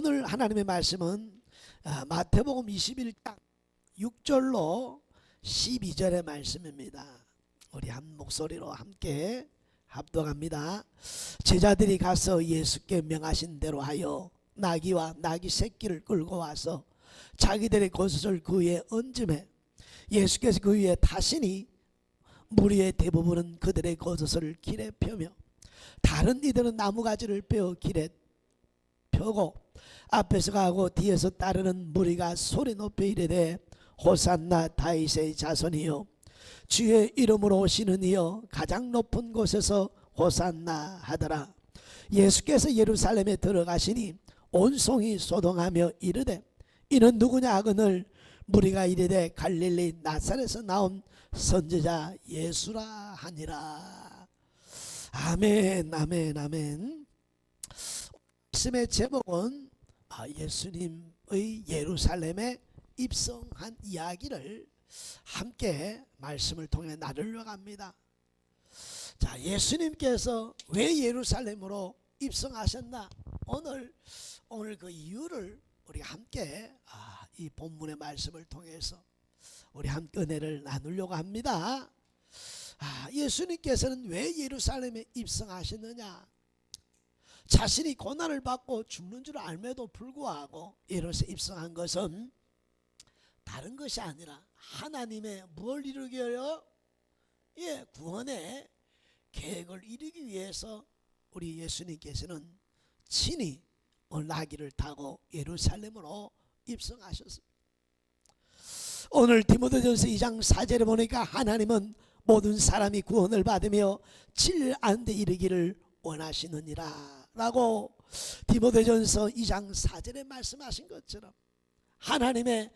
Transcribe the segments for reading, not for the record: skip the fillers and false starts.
오늘 하나님의 말씀은 마태복음 21장 6절로 12절의 말씀입니다. 우리 한 목소리로 함께 합독합니다. 제자들이 가서 예수께 명하신 대로 하여 나귀와 나귀 새끼를 끌고 와서 자기들의 겉옷을 그 위에 얹음에 예수께서 그 위에 타시니 무리의 대부분은 그들의 겉옷을 길에 펴며 다른 이들은 나무가지를 빼어 길에 펴고 앞에서 가고 뒤에서 따르는 무리가 소리 높여 이르되 호산나 다윗의 자손이여 주의 이름으로 오시는 이여 가장 높은 곳에서 호산나 하더라. 예수께서 예루살렘에 들어가시니 온 성이 소동하며 이르되 이는 누구냐 하거늘 무리가 이르되 갈릴리 나사렛에서 나온 선지자 예수라 하니라. 아멘 아멘 아멘. 말씀의 제목은 예수님의 예루살렘에 입성한 이야기를 함께 말씀을 통해 나누려고 합니다. 자, 예수님께서 왜 예루살렘으로 입성하셨나? 오늘 그 이유를 우리 함께 이 본문의 말씀을 통해서 우리 함께 은혜를 나누려고 합니다. 예수님께서는 왜 예루살렘에 입성하셨느냐? 자신이 고난을 받고 죽는 줄 알매도 불구하고 예루살렘에 입성한 것은 다른 것이 아니라 하나님의 뭘 이루기 위하여? 구원의 계획을 이루기 위해서 우리 예수님께서는 친히 나귀를 타고 예루살렘으로 입성하셨습니다. 오늘 디모데전서 2장 4절에 보니까 하나님은 모든 사람이 구원을 받으며 진리를 아는 데 이르기를 원하시느니라 라고 디모데전서 2장 4절에 말씀하신 것처럼 하나님의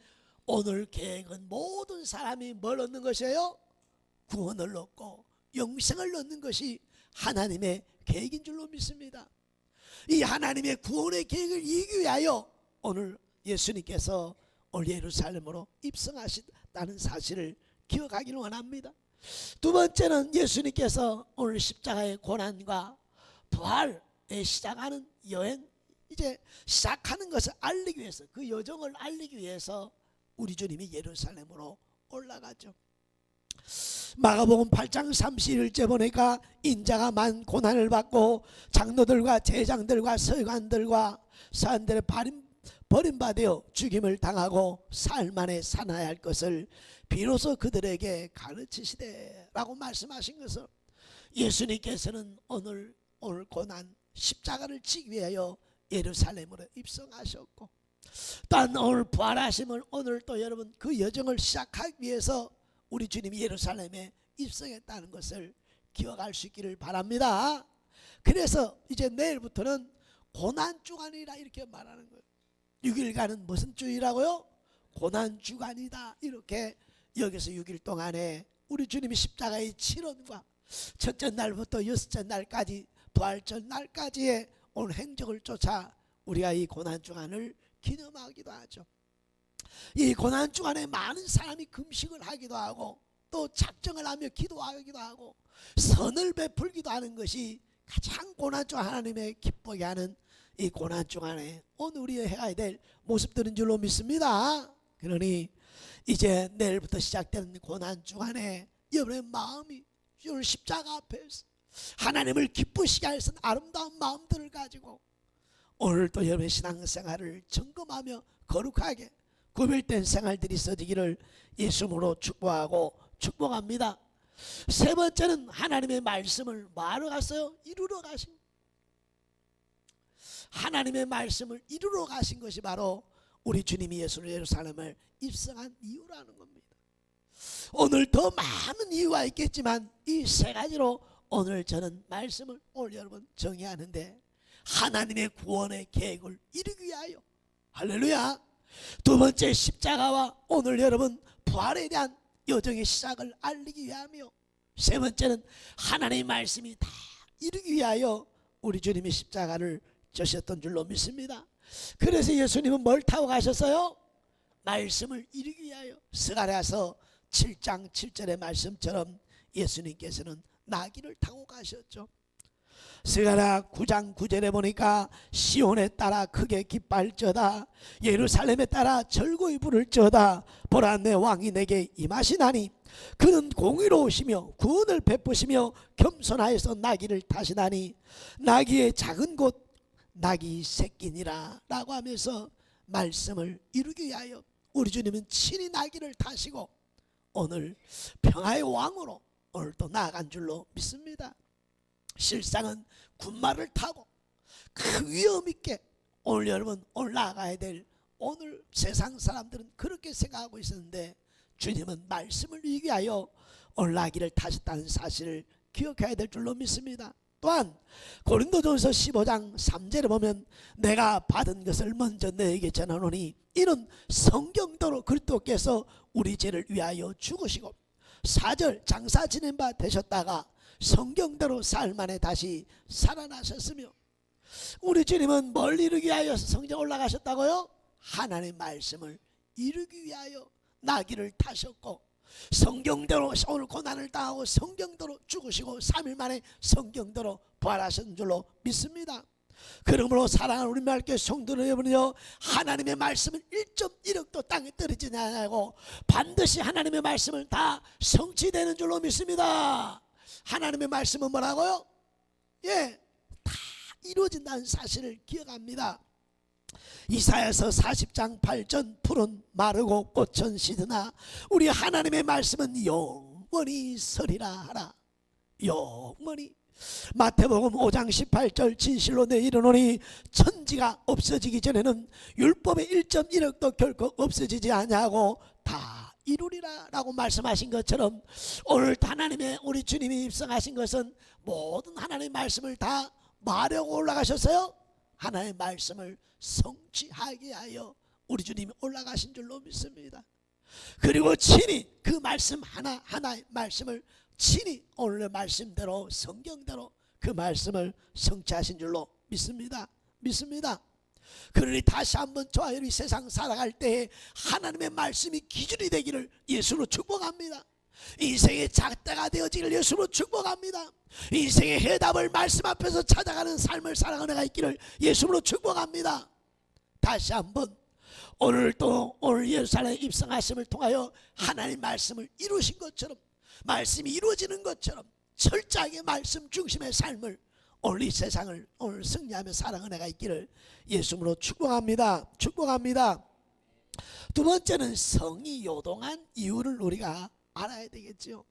오늘 계획은 모든 사람이 뭘 얻는 것이에요? 구원을 얻고 영생을 얻는 것이 하나님의 계획인 줄로 믿습니다. 이 하나님의 구원의 계획을 이루기 위하여 오늘 예수님께서 올 예루살렘으로 입성하셨다는 사실을 기억하기를 원합니다. 두 번째는 예수님께서 오늘 십자가의 고난과 부활에 시작하는 여행, 이제 시작하는 것을 알리기 위해서, 그 여정을 알리기 위해서 우리 주님이 예루살렘으로 올라가죠. 마가복음 8장 31절 보니까 인자가 많은 고난을 받고 장로들과 제장들과 서기관들과 사람들의 버림받아 죽임을 당하고 사흘 만에 살아나야 할 것을 비로소 그들에게 가르치시되 라고 말씀하신 것은 예수님께서는 오늘 고난 십자가를 지기 위하여 예루살렘으로 입성하셨고 또한 오늘 부활하심을 오늘 또 여러분 그 여정을 시작하기 위해서 우리 주님이 예루살렘에 입성했다는 것을 기억할 수 있기를 바랍니다. 그래서 이제 내일부터는 고난주간이라 이렇게 말하는 거예요. 6일간은 무슨 주일이라고요? 고난주간이다 이렇게 여기서 6일 동안에 우리 주님이 십자가의 치론과 첫째 날부터 여섯째 날까지 부활절 날까지의 오늘 행적을 쫓아 우리가 이 고난주간을 기념하기도 하죠. 이 고난주간에 많은 사람이 금식을 하기도 하고 또 작정을 하며 기도하기도 하고 선을 베풀기도 하는 것이 가장 고난주간 하나님의 기쁘게 하는 이 고난주간에 오늘 우리가 해야 될 모습들인 줄로 믿습니다. 그러니 이제 내일부터 시작되는 고난주간에 여러분의 마음이 오늘 십자가 앞에서 하나님을 기쁘시게 할 수 있는 아름다운 마음들을 가지고 오늘 또 여러분의 신앙생활을 점검하며 거룩하게 구별된 생활들이 있어지기를 예수님으로 축복하고 축복합니다. 세 번째는 하나님의 말씀을 뭐하러 갔어요? 이루러 가신, 하나님의 말씀을 이루러 가신 것이 바로 우리 주님이 예수를 예루살렘을 입성한 이유라는 겁니다. 오늘 더 많은 이유가 있겠지만 이 세 가지로 오늘 저는 말씀을 오늘 여러분 정의하는데 하나님의 구원의 계획을 이루기 위하여, 할렐루야. 두 번째 십자가와 오늘 여러분 부활에 대한 여정의 시작을 알리기 위하며 세 번째는 하나님의 말씀이 다 이루기 위하여 우리 주님이 십자가를 지셨던 줄로 믿습니다. 그래서 예수님은 뭘 타고 가셨어요? 말씀을 이루기 위하여. 스가랴서 7장 7절의 말씀처럼 예수님께서는 나귀를 타고 가셨죠. 스가랴 9장 9절에 보니까 시온에 따라 크게 기뻐할지어다 예루살렘에 따라 절구히 부를지어다 보라 내 왕이 내게 임하시나니 그는 공의로우시며 구원을 베푸시며 겸손하여서 나귀를 타시나니 나귀의 작은 곳 나귀 새끼니라 라고 하면서 말씀을 이루기 위하여 우리 주님은 친히 나귀를 타시고 오늘 평화의 왕으로 오늘 또 나아간 줄로 믿습니다. 실상은 군마를 타고 그 위험 있게 오늘 여러분 올라가야 될 오늘 세상 사람들은 그렇게 생각하고 있었는데 주님은 말씀을 위하여 올라기를 타셨다는 사실을 기억해야 될 줄로 믿습니다. 또한 고린도전서 15장 3절에 보면 내가 받은 것을 먼저 너에게 전하노니 이는 성경대로 그리스도께서 우리 죄를 위하여 죽으시고 4절 장사 지낸 바 되셨다가 성경대로 사흘 만에 다시 살아나셨으며 우리 주님은 뭘 이루기 위하여 성전 올라가셨다고요? 하나님의 말씀을 이루기 위하여 나귀를 타셨고 성경대로 오늘 고난을 당하고 성경대로 죽으시고 3일 만에 성경대로 부활하신 줄로 믿습니다. 그러므로 사랑하는 우리 말교회 성도 여러분이요 하나님의 말씀은 1.1억도 땅에 떨어지지 않고 반드시 하나님의 말씀은 다 성취되는 줄로 믿습니다. 하나님의 말씀은 뭐라고요? 예, 다 이루어진다는 사실을 기억합니다. 이사야서 40장 8절 푸른 마르고 꽃은 시드나 우리 하나님의 말씀은 영원히 서리라 하라. 영원히. 마태복음 5장 18절 진실로 내 이르노니 천지가 없어지기 전에는 율법의 1.1억도 결코 없어지지 아니하고 다 이루리라 라고 말씀하신 것처럼 오늘 하나님의 우리 주님이 입성하신 것은 모든 하나님의 말씀을 다 말하고 올라가셨어요. 하나님의 말씀을 성취하게 하여 우리 주님이 올라가신 줄로 믿습니다. 그리고 친히 그 말씀 하나하나의 말씀을 친히 오늘의 말씀대로 성경대로 그 말씀을 성취하신 줄로 믿습니다. 그러니 다시 한번 저와 이 세상 살아갈 때에 하나님의 말씀이 기준이 되기를 예수로 축복합니다. 인생의 잣대가 되어지기를 예수로 축복합니다. 인생의 해답을 말씀 앞에서 찾아가는 삶을 살아가는 가 있기를 예수로 축복합니다. 다시 한번 오늘 또 오늘 예루살렘 입성하심을 통하여 하나님 말씀을 이루신 것처럼 말씀이 이루어지는 것처럼 철저하게 말씀 중심의 삶을 오늘 이 세상을 오늘 승리하며 살아가는 가 있기를 예수로 축복합니다. 두 번째는 성이 요동한 이유를 우리가 알아야 되겠죠.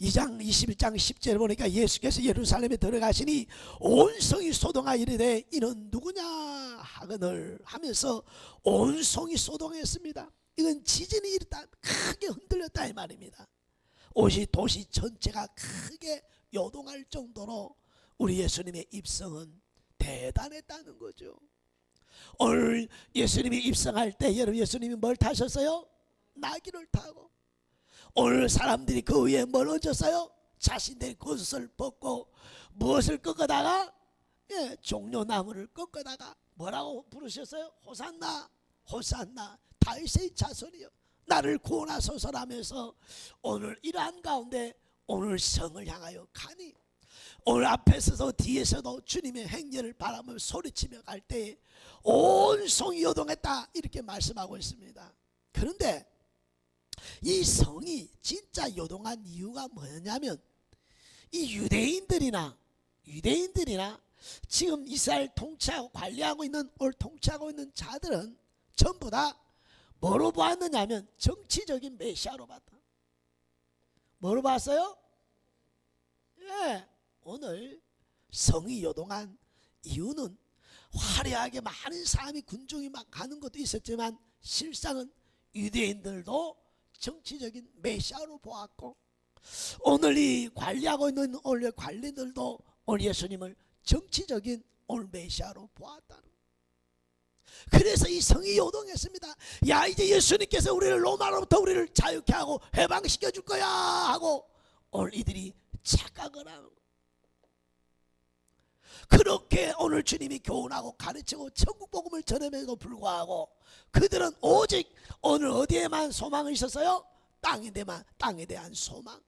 2장 21장 10절에 보니까 예수께서 예루살렘에 들어가시니 온 성이 소동하여 이르되 이는 누구냐 하거늘 하면서 온 성이 소동했습니다. 이건 지진이 일단 크게 흔들렸다 이 말입니다. 도시 전체가 크게 요동할 정도로 우리 예수님의 입성은 대단했다는 거죠. 오늘 예수님이 입성할 때 여러분 예수님이 뭘 타셨어요? 나귀를 타고 오늘 사람들이 그 위에 뭘 얹었어요? 자신들의 겉옷을 벗고 무엇을 꺾어다가 종려나무를 꺾어다가 뭐라고 부르셨어요? 호산나 호산나 다윗의 자손이여 나를 구원하소서라면서 오늘 이러한 가운데 오늘 성을 향하여 가니 오늘 앞에서도 뒤에서도 주님의 행렬을 바라보며 소리치며 갈 때에 온 성이 요동했다 이렇게 말씀하고 있습니다. 그런데 이 성이 진짜 요동한 이유가 뭐냐면 이 유대인들이나 지금 이스라엘 통치하고 관리하고 있는 오늘 통치하고 있는 자들은 전부 다 뭐로 보았느냐면 정치적인 메시아로 봤다. 뭐로 봤어요? 예, 오늘 성이 요동한 이유는 화려하게 많은 사람이 군중이 막 가는 것도 있었지만 실상은 유대인들도 정치적인 메시아로 보았고 오늘 이 관리하고 있는 오늘 관리들도 오늘 예수님을 정치적인 오늘 메시아로 보았다는 거예요. 그래서 이 성이 요동했습니다. 야 이제 예수님께서 우리를 로마로부터 우리를 자유케 하고 해방시켜 줄 거야 하고 오늘 이들이 착각을 하는 거예요. 그렇게 오늘 주님이 교훈하고 가르치고 천국 복음을 전함에도 불구하고 그들은 오직 오늘 어디에만 소망이 있었어요? 땅에 대한 소망.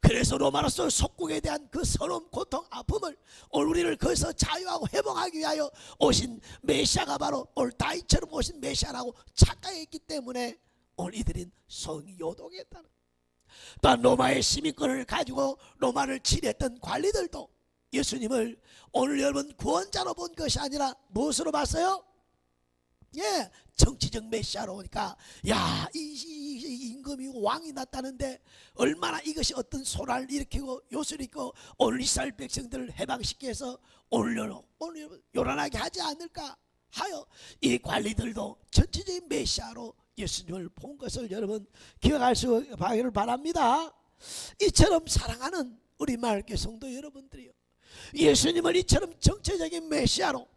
그래서 로마로서 속국에 대한 그 서러움, 고통, 아픔을 오늘 우리를 거기서 자유하고 회복하기 위하여 오신 메시아가 바로 오늘 다윗처럼 오신 메시아라고 착각했기 때문에 오늘 이들은 성이 요동했다는. 또한 로마의 시민권을 가지고 로마를 치료했던 관리들도 예수님을 오늘 여러분 구원자로 본 것이 아니라 무엇으로 봤어요? 예, 정치적 메시아로 오니까 야, 이 임금이 왕이 났다는데 얼마나 이것이 어떤 소란을 일으키고 요소를 있고 오늘 이스라엘 백성들을 해방시키기 위해서 오늘 요란하게 하지 않을까 하여 이 관리들도 전체적인 메시아로 예수님을 본 것을 여러분 기억할 수 있기를 바랍니다. 이처럼 사랑하는 우리 마을교회 성도 여러분들이요, 예수님을 이처럼 정체적인 메시아로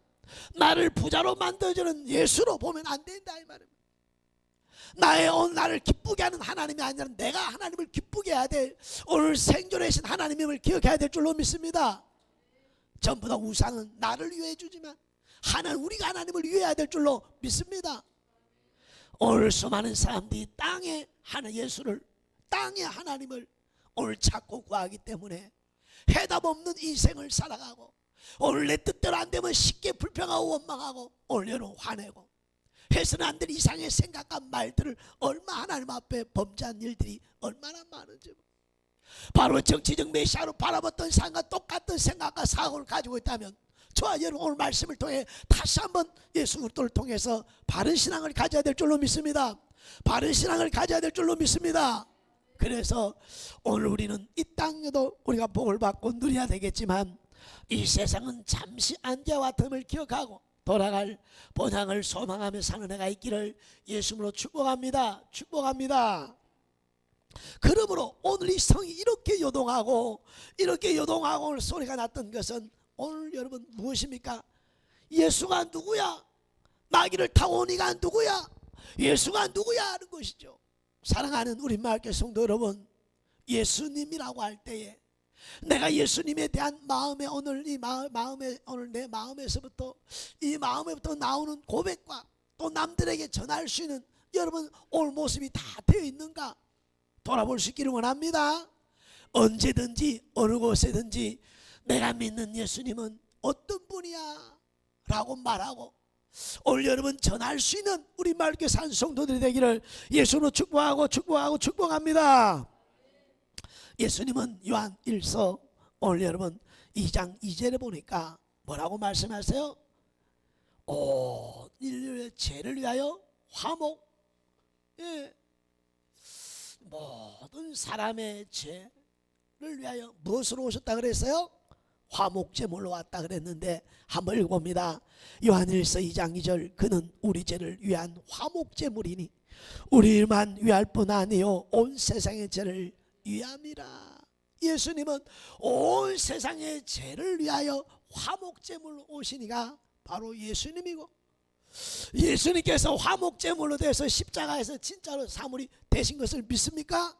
나를 부자로 만들어주는 예수로 보면 안 된다 이 말입니다. 나를 기쁘게 하는 하나님이 아니라 내가 하나님을 기쁘게 해야 될 오늘 생존하신 하나님임을 기억해야 될 줄로 믿습니다. 전부 다 우상은 나를 위해 주지만 우리가 하나님을 위해야 될 줄로 믿습니다. 오늘 수많은 사람들이 땅에 예수를, 땅에 하나님을 오늘 찾고 구하기 때문에 해답 없는 인생을 살아가고 오늘 내 뜻대로 안 되면 쉽게 불평하고 원망하고 오늘 여러분 화내고 해서는 안 될 이상의 생각과 말들을 얼마 하나님 앞에 범죄한 일들이 얼마나 많은지. 바로 정치적 메시아로 바라봤던 사람과 똑같은 생각과 사고를 가지고 있다면 저와 여러분 오늘 말씀을 통해 다시 한번 예수 그리스도를 통해서 바른 신앙을 가져야 될 줄로 믿습니다. 바른 신앙을 가져야 될 줄로 믿습니다. 그래서 오늘 우리는 이 땅에도 우리가 복을 받고 누려야 되겠지만 이 세상은 잠시 안개와 틈을 기억하고 돌아갈 본향을 소망하며 사는 해가 있기를 예수님으로 축복합니다. 축복합니다. 그러므로 오늘 이 성이 이렇게 요동하고 오늘 소리가 났던 것은 오늘 여러분 무엇입니까? 예수가 누구야? 나귀를 타고 온 이가 누구야? 예수가 누구야? 하는 것이죠. 사랑하는 우리 마을교회 성도 여러분, 예수님이라고 할 때에 내가 예수님에 대한 마음에 오늘 오늘 내 마음에서부터 이 마음에부터 나오는 고백과 또 남들에게 전할 수 있는 여러분 오늘 모습이 다 되어 있는가 돌아볼 수 있기를 원합니다. 언제든지 어느 곳에든지 내가 믿는 예수님은 어떤 분이야 라고 말하고 오늘 여러분 전할 수 있는 우리 마을교회 산 성도들이 되기를 예수로 축복합니다. 예수님은 요한 1서 오늘 여러분 2장 2절에 보니까 뭐라고 말씀하세요? 인류의 죄를 위하여 화목, 모든 사람의 죄를 위하여 무엇으로 오셨다 그랬어요? 화목제물로 왔다 그랬는데 한번 읽어봅니다. 요한일서 2장 2절, 그는 우리 죄를 위한 화목제물이니 우리만 위할 뿐 아니요 온 세상의 죄를 위함이라. 예수님은 온 세상의 죄를 위하여 화목제물로 오시니가 바로 예수님이고, 예수님께서 화목제물로 돼서 십자가에서 진짜로 사물이 되신 것을 믿습니까?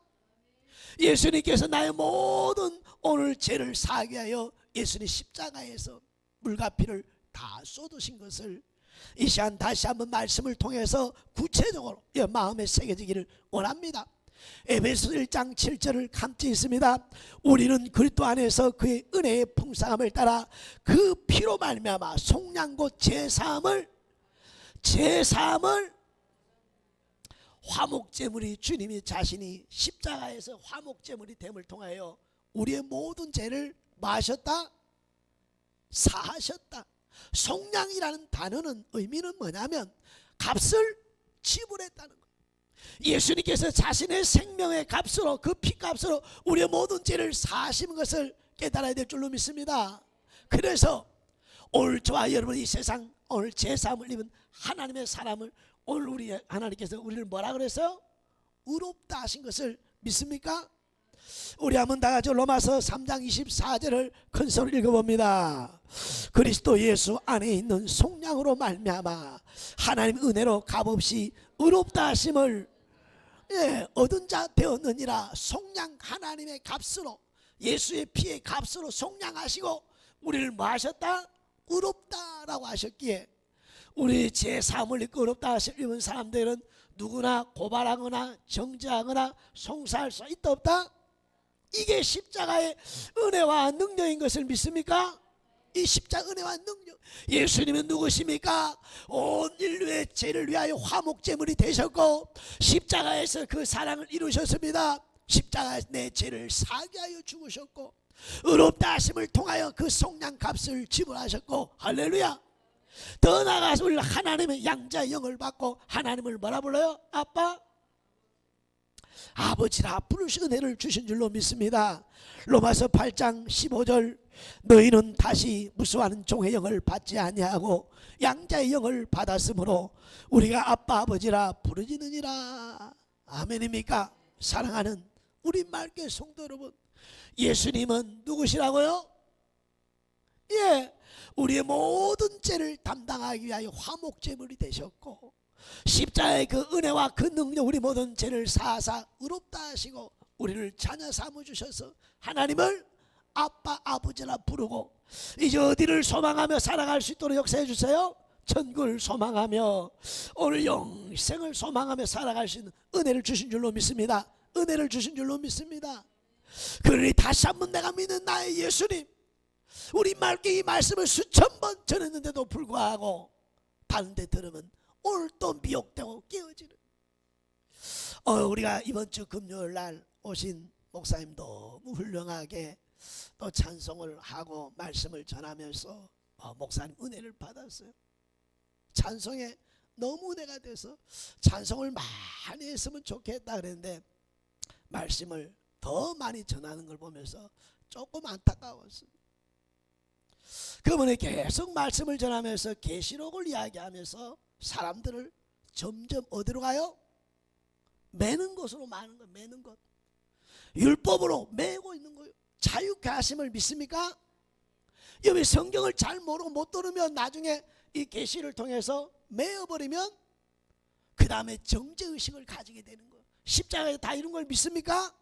예수님께서 나의 모든 오늘 죄를 사하기 위하여 예수님 십자가에서 물과 피를 다 쏟으신 것을 이 시간 다시 한번 말씀을 통해서 구체적으로 마음에 새겨지기를 원합니다. 에베소 1장 7절을 감지 있습니다. 우리는 그리스도 안에서 그의 은혜의 풍성함을 따라 그 피로 말미암아 속량 곧 제사함을 화목제물이 주님이 자신이 십자가에서 화목제물이 됨을 통하여 우리의 모든 죄를 마셨다? 사하셨다. 속량이라는 단어는 의미는 뭐냐면 값을 지불했다는 것. 예수님께서 자신의 생명의 값으로 그 피값으로 우리의 모든 죄를 사하신 것을 깨달아야 될 줄로 믿습니다. 그래서 오늘 저와 여러분 이 세상 오늘 제사함을 입은 하나님의 사람을 오늘 우리 하나님께서 우리를 뭐라 그랬어요? 의롭다 하신 것을 믿습니까? 우리 한번 다 같이 로마서 3장 24절을 큰 소리로 읽어봅니다. 그리스도 예수 안에 있는 속량으로 말미암아 하나님 은혜로 값없이 의롭다 하심을 얻은 자 되었느니라. 속량, 하나님의 값으로 예수의 피의 값으로 속량하시고 우리를 뭐 하셨다? 의롭다라고 하셨기에 우리 제 사함을 입고 의롭다 하시는 사람들은 누구나 고발하거나 정죄하거나 송사할 수 있다 없다? 이게 십자가의 은혜와 능력인 것을 믿습니까? 이 십자가 은혜와 능력. 예수님은 누구십니까? 온 인류의 죄를 위하여 화목제물이 되셨고 십자가에서 그 사랑을 이루셨습니다. 십자가에서 내 죄를 사게 하여 죽으셨고 의롭다 하심을 통하여 그 속량값을 지불하셨고, 할렐루야. 더 나아가서 우리 하나님의 양자의 영을 받고 하나님을 뭐라 불러요? 아빠, 아버지라 부르시 은혜를 주신 줄로 믿습니다. 로마서 8장 15절, 너희는 다시 무수하는 종의 영을 받지 아니하고 양자의 영을 받았으므로 우리가 아빠 아버지라 부르짖느니라. 아멘입니까? 사랑하는 우리 맑게 성도 여러분, 예수님은 누구시라고요? 예, 우리의 모든 죄를 담당하기 위하여 화목제물이 되셨고 십자가의 그 은혜와 그 능력, 우리 모든 죄를 사하사 의롭다 하시고 우리를 자녀 삼아주셔서 하나님을 아빠 아버지라 부르고 이제 어디를 소망하며 살아갈 수 있도록 역사해 주세요. 천국을 소망하며 오늘 영생을 소망하며 살아갈 수 있는 은혜를 주신 줄로 믿습니다. 은혜를 주신 줄로 믿습니다. 그러니 다시 한번 내가 믿는 나의 예수님, 우리 맑게 이 말씀을 수천 번 전했는데도 불구하고 다른 데 들으면 오늘 또 미혹되고 깨어지는, 우리가 이번 주 금요일 날 오신 목사님 너무 훌륭하게 또 찬송을 하고 말씀을 전하면서 목사님 은혜를 받았어요. 찬송에 너무 은혜가 돼서 찬송을 많이 했으면 좋겠다 그랬는데 말씀을 더 많이 전하는 걸 보면서 조금 안타까웠어요. 그분이 계속 말씀을 전하면서 계시록을 이야기하면서 사람들을 점점 어디로 가요? 매는 것으로 마는 것, 매는 것. 율법으로 매고 있는 거예요. 자유케 하심을 믿습니까? 여기 성경을 잘 모르고 못 들으면 나중에 이 계시를 통해서 매어버리면 그 다음에 정죄의식을 가지게 되는 거예요. 십자가에 다 이런 걸 믿습니까?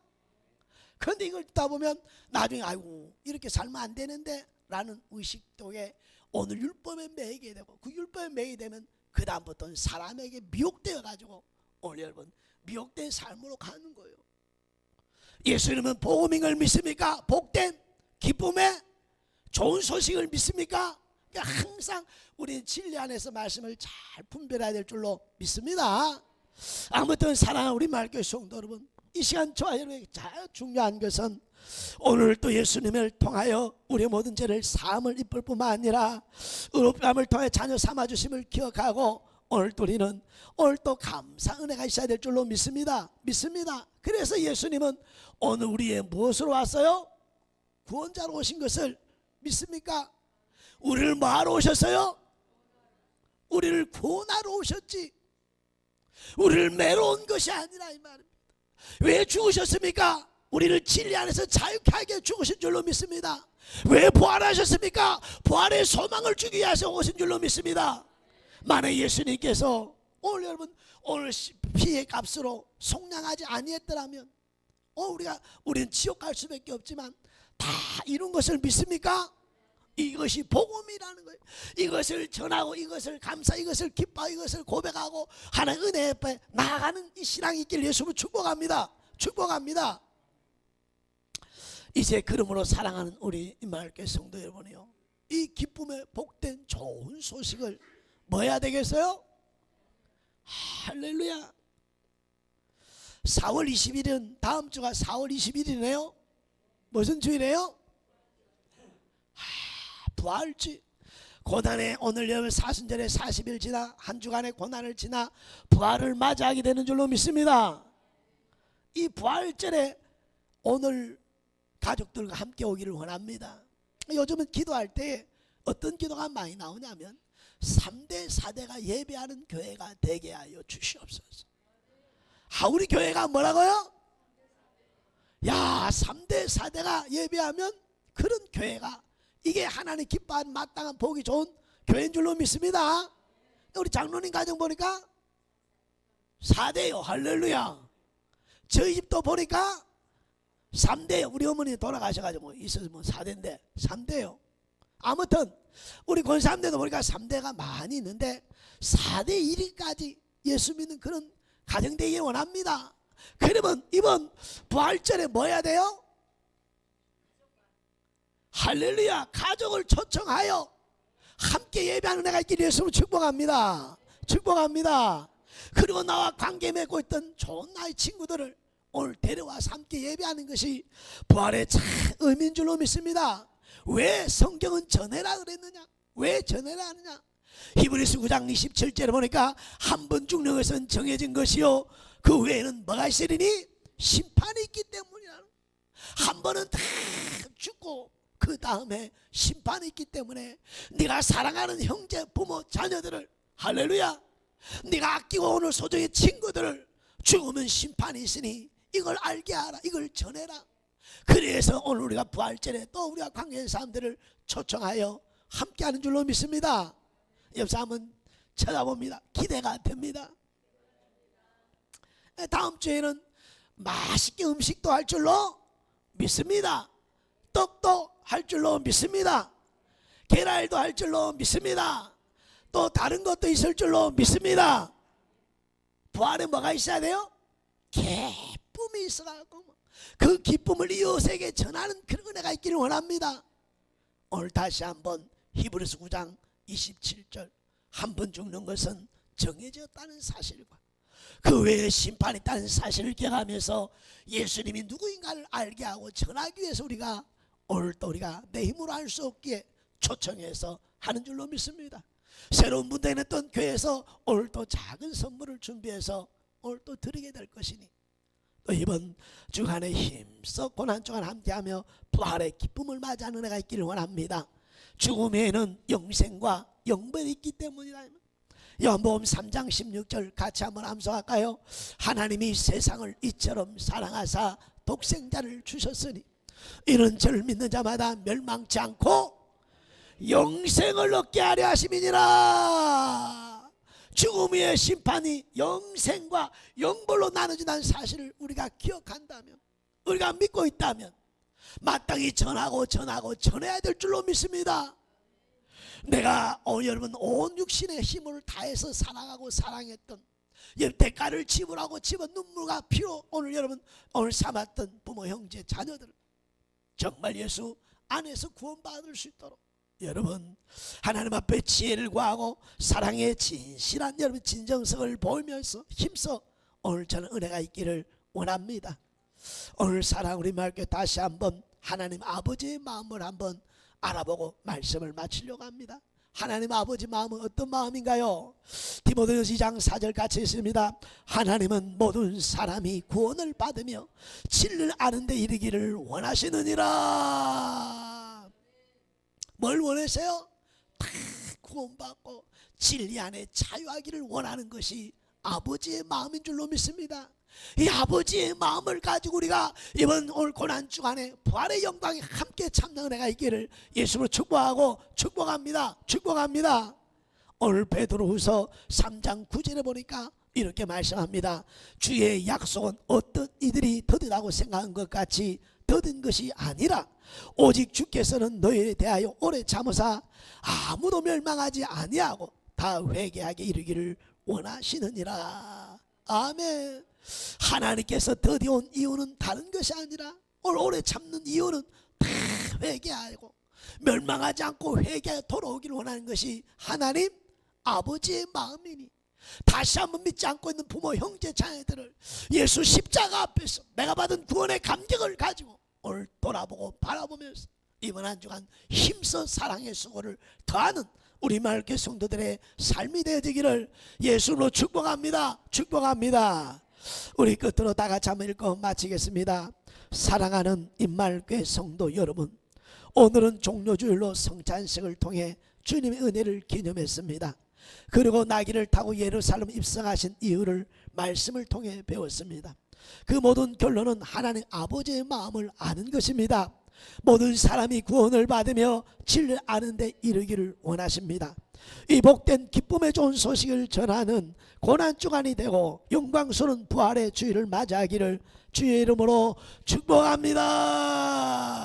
그런데 이걸 듣다 보면 나중에 아이고 이렇게 살면 안 되는데 라는 의식 속에 오늘 율법에 매이게 되고 그 율법에 매이게 되면 그 다음부터는 사람에게 미혹되어 가지고 오늘 여러분 미혹된 삶으로 가는 거예요. 예수님은 복음인 걸 믿습니까? 복된 기쁨의 좋은 소식을 믿습니까? 그러니까 항상 우리는 진리 안에서 말씀을 잘 분별해야 될 줄로 믿습니다. 아무튼 사랑하는 우리 말교회 성도 여러분, 이 시간 저와 여러분에게 잘 중요한 것은 오늘 또 예수님을 통하여 우리의 모든 죄를 사함을 입을 뿐만 아니라 의롭다함을 통해 자녀 삼아주심을 기억하고 오늘 또 우리는 오늘 또 감사 은혜가 있어야 될 줄로 믿습니다. 그래서 예수님은 오늘 우리의 무엇으로 왔어요? 구원자로 오신 것을 믿습니까? 우리를 뭐하러 오셨어요? 우리를 구원하러 오셨지 우리를 매러 온 것이 아니라 이 말입니다. 왜 죽으셨습니까? 우리를 진리 안에서 자유케 하게 죽으신 줄로 믿습니다. 왜 부활하셨습니까? 부활의 소망을 주기 위해서 오신 줄로 믿습니다. 만약 예수님께서 오늘 여러분 오늘 피의 값으로 속량하지 아니했더라면 우리는 지옥 갈 수밖에 없지만 다 이룬 것을 믿습니까? 이것이 복음이라는 거예요. 이것을 전하고 이것을 감사 이것을 기뻐하고 이것을 고백하고 하나님 은혜 앞에 나아가는 이 신앙이 있길 예수님을 축복합니다. 이제 그러므로 사랑하는 우리 임마을교회 성도 여러분이요, 이 기쁨의 복된 좋은 소식을 뭐 해야 되겠어요? 할렐루야. 4월 20일은 다음 주가 4월 20일이네요 무슨 주일이에요? 부활주. 고난의 오늘 여름 사순절에 40일 지나 한 주간의 고난을 지나 부활을 맞이하게 되는 줄로 믿습니다. 이 부활절에 오늘 가족들과 함께 오기를 원합니다. 요즘은 기도할 때 어떤 기도가 많이 나오냐면 3대 4대가 예배하는 교회가 되게 하여 주시옵소서. 우리 교회가 뭐라고요? 3대 4대가 예배하면 그런 교회가 이게 하나님 기뻐하는 마땅한 복이 좋은 교회인 줄로 믿습니다. 우리 장로님 가정 보니까 4대요. 할렐루야. 저희 집도 보니까 3대요. 우리 어머니 돌아가셔가지고 있었으면 4대인데 3대요. 아무튼 우리 권사님들도 보니까 3대가 많이 있는데 4대 1위까지 예수 믿는 그런 가정 되기 원합니다. 그러면 이번 부활절에 뭐 해야 돼요? 할렐루야. 가족을 초청하여 함께 예배하는 은혜가 있기를 예수로 축복합니다. 축복합니다. 그리고 나와 관계 맺고 있던 좋은 나의 친구들을 오늘 데려와서 함께 예배하는 것이 부활의 참 의미인 줄로 믿습니다. 왜 성경은 전해라 그랬느냐? 왜 전해라 하느냐? 히브리서 9장 27절에 보니까 한 번 죽는 것은 정해진 것이요 그 외에는 뭐가 있으리니? 심판이 있기 때문이라는. 한 번은 다 죽고 그 다음에 심판이 있기 때문에 네가 사랑하는 형제, 부모, 자녀들을, 할렐루야, 네가 아끼고 오늘 소중히 친구들을 죽으면 심판이 있으니 이걸 알게 하라. 이걸 전해라. 그래서 오늘 우리가 부활절에 또 우리가 관계된 사람들을 초청하여 함께하는 줄로 믿습니다. 옆 사람은 쳐다봅니다. 기대가 됩니다. 다음 주에는 맛있게 음식도 할 줄로 믿습니다. 떡도 할 줄로 믿습니다. 계란도 할 줄로 믿습니다. 또 다른 것도 있을 줄로 믿습니다. 부활에 뭐가 있어야 돼요? 기쁨이 있어가지고 그 기쁨을 이웃에게 전하는 그런 은혜가 있기를 원합니다. 오늘 다시 한번 히브리서 9장 27절 한 번 죽는 것은 정해졌다는 사실과 그 외에 심판이 있다는 사실을 기억하면서 예수님이 누구인가를 알게 하고 전하기 위해서 우리가 오늘 또 우리가 내 힘으로 할 수 없기에 초청해서 하는 줄로 믿습니다. 새로운 분들에는 또 교회에서 오늘 또 작은 선물을 준비해서 오늘 또 드리게 될 것이니 또 이번 주간에 힘써 고난주간 함께하며 부활의 기쁨을 맞이하는 은혜가 있기를 원합니다. 죽음에는 영생과 영벌이 있기 때문이다. 요한복음 3장 16절 같이 한번 암송할까요? 하나님이 세상을 이처럼 사랑하사 독생자를 주셨으니 이는 저를 믿는 자마다 멸망치 않고 영생을 얻게 하려 하심이니라. 죽음 위의 심판이 영생과 영벌로 나눠진다는 사실을 우리가 기억한다면, 우리가 믿고 있다면 마땅히 전하고 전해야 될 줄로 믿습니다. 내가 여러분 온 육신의 힘을 다해서 사랑하고 사랑했던, 대가를 지불하고 눈물과 피로 오늘 삼았던 부모, 형제, 자녀들 정말 예수 안에서 구원받을 수 있도록 여러분 하나님 앞에 지혜를 구하고 사랑의 진실한 여러분 진정성을 보이면서 힘써 오늘 저는 은혜가 있기를 원합니다. 오늘 사랑 우리 말께 다시 한번 하나님 아버지의 마음을 한번 알아보고 말씀을 마치려고 합니다. 하나님 아버지 마음은 어떤 마음인가요? 디모데후서 2장 4절 같이 있습니다. 하나님은 모든 사람이 구원을 받으며 진리를 아는 데 이르기를 원하시느니라. 뭘 원하세요? 다 구원받고 진리 안에 자유하기를 원하는 것이 아버지의 마음인 줄로 믿습니다. 이 아버지의 마음을 가지고 우리가 이번 오늘 고난주간에 부활의 영광에 함께 참는 은혜가 있기를 예수로 축복하고 축복합니다. 축복합니다. 오늘 베드로후서 3장 9절에 보니까 이렇게 말씀합니다. 주의 약속은 어떤 이들이 더디다고 생각한 것 같이 더딘 것이 아니라 오직 주께서는 너희에 대하여 오래 참으사 아무도 멸망하지 아니하고 다 회개하게 이르기를 원하시느니라. 아멘. 하나님께서 더디온 이유는 다른 것이 아니라 오래 참는 이유는 다 회개하고 멸망하지 않고 회개하여 돌아오기를 원하는 것이 하나님 아버지의 마음이니 다시 한번 믿지 않고 있는 부모, 형제, 자녀들을 예수 십자가 앞에서 내가 받은 구원의 감격을 가지고 오늘 돌아보고 바라보면서 이번 한 주간 힘써 사랑의 수고를 더하는 우리 마을교회 성도들의 삶이 되어지기를 예수로 축복합니다. 축복합니다. 우리 끝으로 다 같이 한번 읽고 마치겠습니다. 사랑하는 임마을교회 성도 여러분, 오늘은 종료주일로 성찬식을 통해 주님의 은혜를 기념했습니다. 그리고 나귀를 타고 예루살렘 입성하신 이유를 말씀을 통해 배웠습니다. 그 모든 결론은 하나님 아버지의 마음을 아는 것입니다. 모든 사람이 구원을 받으며 진리를 아는 데 이르기를 원하십니다. 이 복된 기쁨의 좋은 소식을 전하는 고난주간이 되고 영광스러운 부활의 주일을 맞이하기를 주의 이름으로 축복합니다.